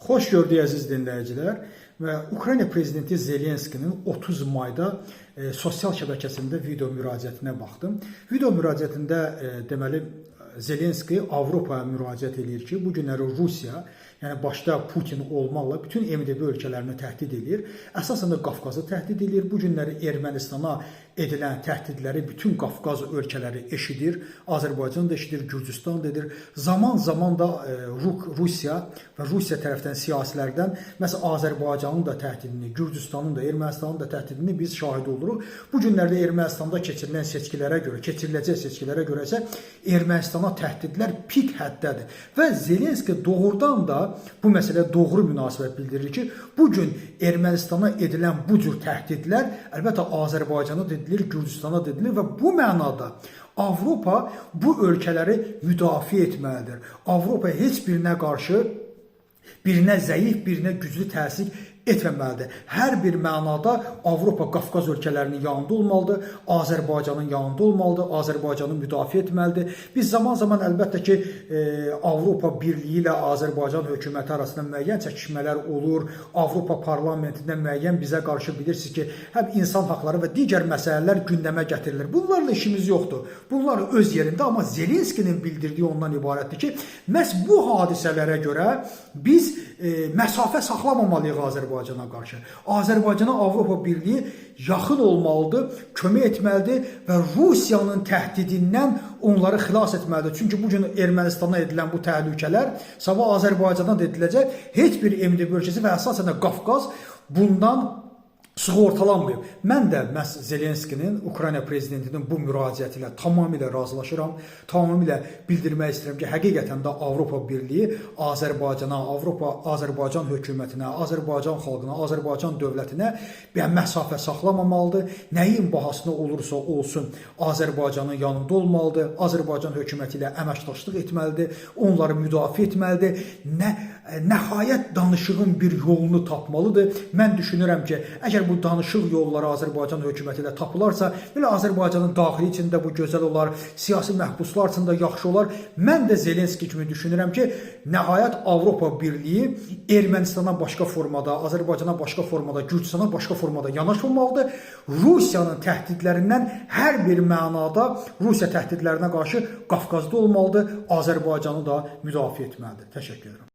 Xoş gördük əziz dinləyicilər və Ukrayna prezidenti Zelenskinin 30 mayda sosial şəbəkəsində video müraciətinə baxdım. Video müraciətində deməli Zelenski Avropaya müraciət edir ki, bu günləri Rusiya, yəni başda Putin olmaqla bütün MDB ölkələrini təhdid edir. Əsasən də Qafqazı təhdid edir. Bu günləri Ermənistana edilən təhdidləri bütün Qafqaz ölkələri eşidir. Azərbaycan da eşidir, Gürcüstan da edir. Zaman-zaman da Rusiya və Rusiya tərəfdən siyasilərdən məsələn Azərbaycanın da təhdidini, Gürcüstanın da, Ermənistanın da təhdidini biz şahid oluruq. Bu günlərdə Ermənistanda keçirilən seçkilərə görə, keçiriləcək seçkilərə görə isə Ermənistana təhdidlər pik həddədir. Və Zelenski doğrudan da bu məsələyə doğru münasibət bildirir ki, bu gün Ermənistana edilən bu cür təhdidlər əlbəttə Azərbaycana edilir, Gürcüstana edilir və bu mənada Avropa bu ölkələri müdafiə etməlidir. Avropa heç birinə qarşı birinə zəif, birinə güclü təsir etməməlidir. Hər bir mənada Avropa Qafqaz ölkələrinin yanında olmalıdır, Azərbaycanın yanında olmalıdır, Azərbaycanı müdafiə etməlidir. Biz zaman-zaman əlbəttə ki, Avropa Birliyi ilə Azərbaycan hökuməti arasında müəyyən çəkişmələr olur. Avropa parlamentində müəyyən bizə qarşı bilirsiniz ki, həm insan haqları və digər məsələlər gündəmə gətirilir. Bunlarla işimiz yoxdur. Bunlar öz yerində, amma Zelenskinin bildirdiyi ondan ibarətdir ki, məhz bu hadisələrə görə biz məsafə saxlamamalıyıq Azərbaycana qarşı. Azərbaycana Avropa Birliyi yaxın olmalıdır, kömək etməlidir və Rusiyanın təhdidindən onları xilas etməlidir. Çünki bugün Ermənistana edilən bu təhlükələr sabah Azərbaycana da ediləcək. Heç bir MDB ölkəsi və əsasən də Qafqaz bundan sığortalanmayıb. Mən də məhz Zelenskinin, Ukrayna prezidentinin bu müraciəti ilə tamamilə razılaşıram. Tamamilə bildirmək istəyirəm ki, həqiqətən də Avropa Birliyi Azərbaycana, Azərbaycan hökumətinə, Azərbaycan xalqına, Azərbaycan dövlətinə məsafə saxlamamalıdır. Nəyin bahasına olursa olsun Azərbaycanın yanında olmalıdır. Azərbaycan hökuməti ilə əməkdaşlıq etməlidir. Onları müdafiə etməlidir. Nəhayət danışığın bir yolunu tapmalıdır. Mən düşünürəm ki, əgər bu danışıq yolları Azərbaycan hökuməti ilə tapılarsa, belə Azərbaycanın daxili içində bu gözəl olar, siyasi məhbuslar üçün də yaxşı olar. Mən də Zelenski kimi düşünürəm ki, nəhayət Avropa Birliyi Ermənistana başqa formada, Azərbaycana başqa formada, Gürcüstana başqa formada yanaşmamalıdır. Rusiyanın təhdidlərindən hər bir mənada Rusiya təhdidlərinə qarşı Qafqazda olmalıdır, Azərbaycanı da müdafiə etməlidir. Təşəkkür edirəm.